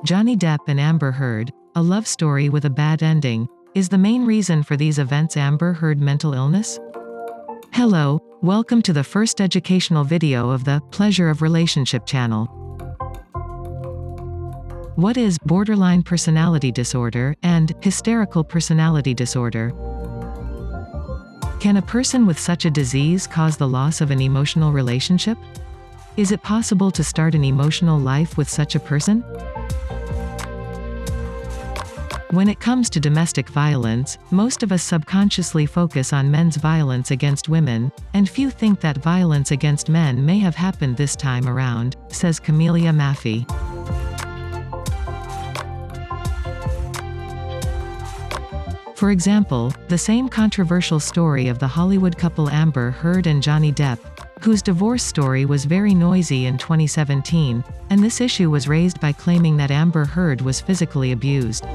Johnny Depp and Amber Heard, a love story with a bad ending. Is the main reason for these events Amber Heard mental illness? Hello, welcome to the first educational video of the Pleasure of Relationship channel. What is borderline personality disorder and hysterical personality disorder? Can a person with such a disease cause the loss of an emotional relationship? Is it possible to start an emotional life with such a person? When it comes to domestic violence, most of us subconsciously focus on men's violence against women, and few think that violence against men may have happened this time around, says Camelia Maffei. For example, the same controversial story of the Hollywood couple Amber Heard and Johnny Depp, whose divorce story was very noisy in 2017, and this issue was raised by claiming that Amber Heard was physically abused.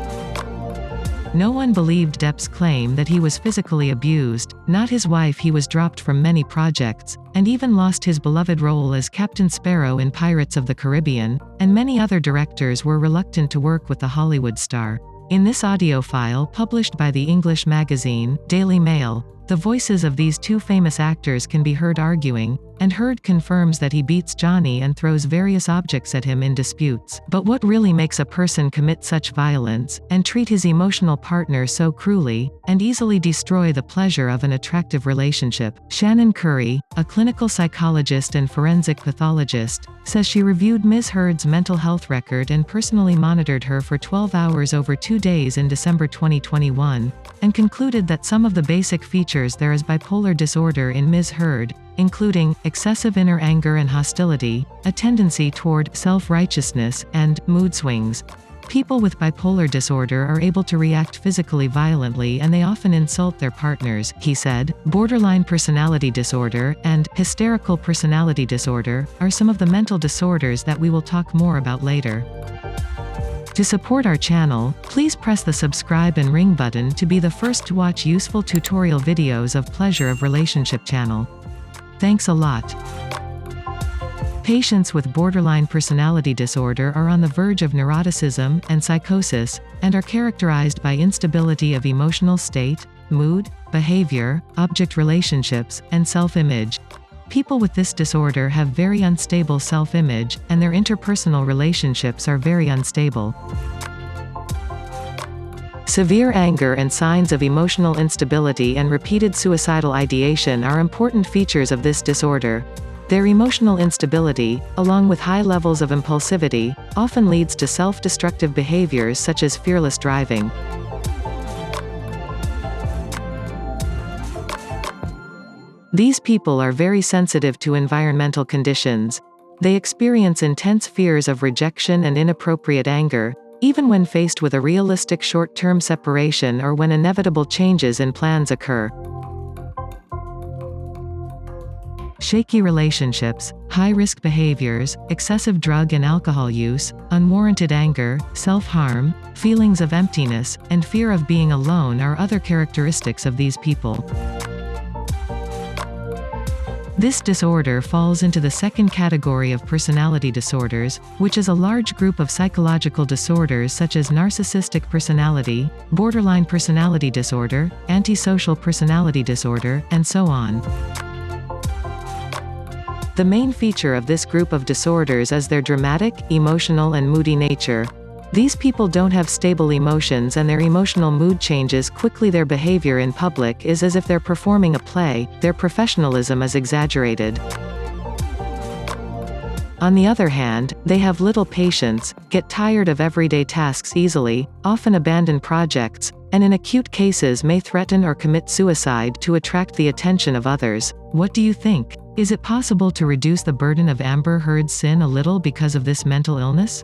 No one believed Depp's claim that he was physically abused, not his wife. He was dropped from many projects, and even lost his beloved role as Captain Sparrow in Pirates of the Caribbean, and many other directors were reluctant to work with the Hollywood star. In this audio file published by the English magazine, Daily Mail, the voices of these two famous actors can be heard arguing, and Heard confirms that he beats Johnny and throws various objects at him in disputes. But what really makes a person commit such violence, and treat his emotional partner so cruelly, and easily destroy the pleasure of an attractive relationship? Shannon Kari, a clinical psychologist and forensic pathologist, says she reviewed Ms. Heard's mental health record and personally monitored her for 12 hours over 2 days in December 2021, and concluded that some of the basic features there is bipolar disorder in Ms. Heard, including excessive inner anger and hostility, a tendency toward self-righteousness, and mood swings. People with bipolar disorder are able to react physically violently and they often insult their partners, he said. Borderline personality disorder and hysterical personality disorder are some of the mental disorders that we will talk more about later. To support our channel, please press the subscribe and ring button to be the first to watch useful tutorial videos of Pleasure of Relationship channel. Thanks a lot. Patients with borderline personality disorder are on the verge of neuroticism and psychosis, and are characterized by instability of emotional state, mood, behavior, object relationships, and self-image. People with this disorder have very unstable self-image, and their interpersonal relationships are very unstable. Severe anger and signs of emotional instability and repeated suicidal ideation are important features of this disorder. Their emotional instability, along with high levels of impulsivity, often leads to self-destructive behaviors such as fearless driving. These people are very sensitive to environmental conditions. They experience intense fears of rejection and inappropriate anger, even when faced with a realistic short-term separation or when inevitable changes in plans occur. Shaky relationships, high-risk behaviors, excessive drug and alcohol use, unwarranted anger, self-harm, feelings of emptiness, and fear of being alone are other characteristics of these people. This disorder falls into the second category of personality disorders, which is a large group of psychological disorders such as narcissistic personality, borderline personality disorder, antisocial personality disorder, and so on. The main feature of this group of disorders is their dramatic, emotional and moody nature. These people don't have stable emotions and their emotional mood changes quickly. Their behavior in public is as if they're performing a play, their professionalism is exaggerated. On the other hand, they have little patience, get tired of everyday tasks easily, often abandon projects, and in acute cases may threaten or commit suicide to attract the attention of others. What do you think? Is it possible to reduce the burden of Amber Heard's sin a little because of this mental illness?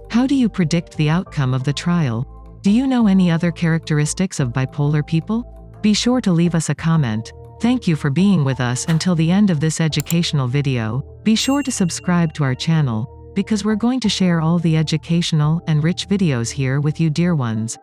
How do you predict the outcome of the trial? Do you know any other characteristics of bipolar people? Be sure to leave us a comment. Thank you for being with us until the end of this educational video. Be sure to subscribe to our channel, because we're going to share all the educational and rich videos here with you, dear ones.